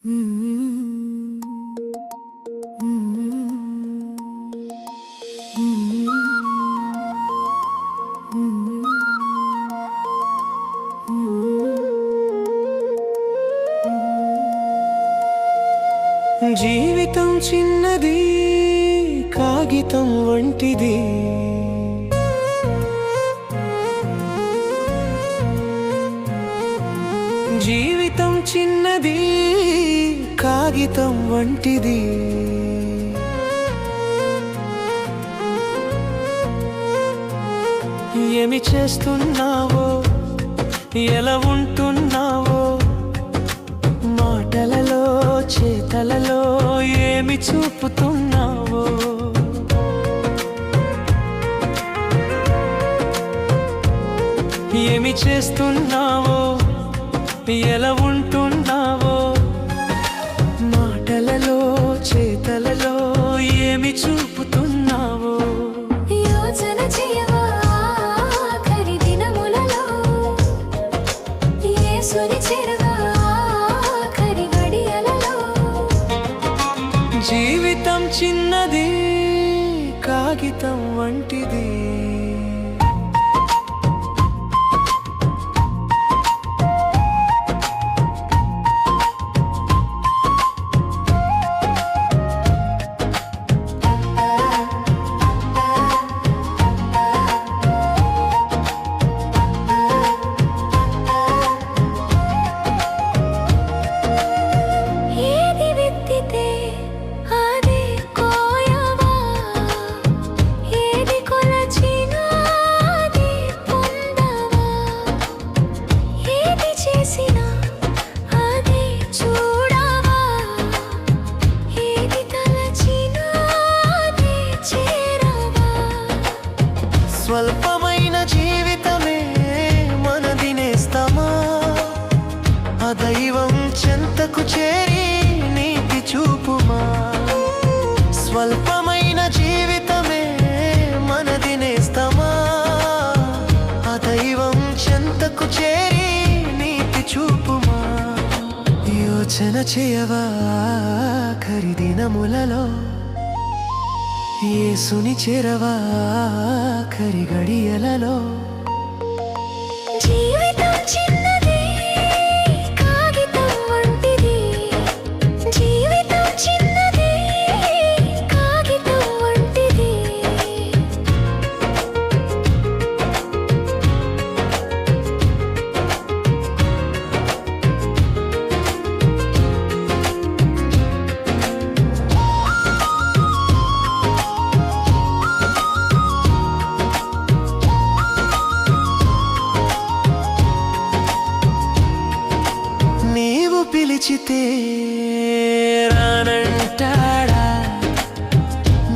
జీవితం చిన్నది కాగితం వంటిది, జీవితం చిన్నది కాగితం వంటిది. ఏమి చేస్తున్నావో, ఎలా ఉంటున్నావో, మాటలలో చేతలలో ఏమి చూపుతున్నావో, ఏమి చేస్తున్నావో, ఎలా ఉంటున్నావో, మాటలలో చేతలలో ఏమి చూపుతున్నావో. యోచన చేయవా ఆఖరి దినములలో, యేసుని చేరవా ఆఖరి గడియలలో. జీవితం చిన్నది కాగితం వంటిది. స్వల్పమైన జీవితమే మనది నేస్తమా, ఆ దైవం చెంతకు చేరి నీతి చూపుమా. స్వల్పమైన జీవితమే మనది నేస్తమా, ఆ దైవం చెంతకు చేరి నీతి చూపుమా. యోచన చేయవా ఆఖరి దినములలో, యేసుని చేరవా ఆఖరి గడియలలో. జీవితం చిన్నది కాగితం వంటిది, జీవితం చిన్నది కాగితం వంటిది. పిలిచితే రానంటాడా,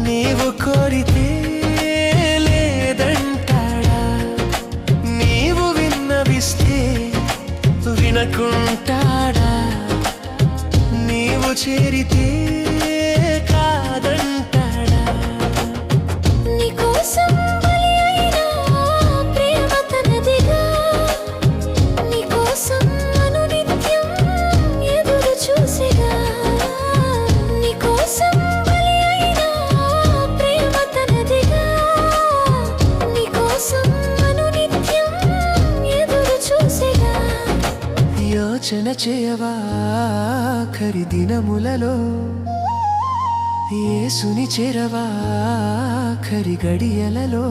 నీవు కోరితే లేదంటాడా, నీవు విన్నవిస్తే వినకుంటాడా, నీవు చేరితే కాదంటాడా. నీకోసం బలి అయిన ప్రేమ తనదిగా, నీకోసం యోచన చేయవా ఆఖరి దినములలో, యేసుని చేరవా ఆఖరి గడియలలో.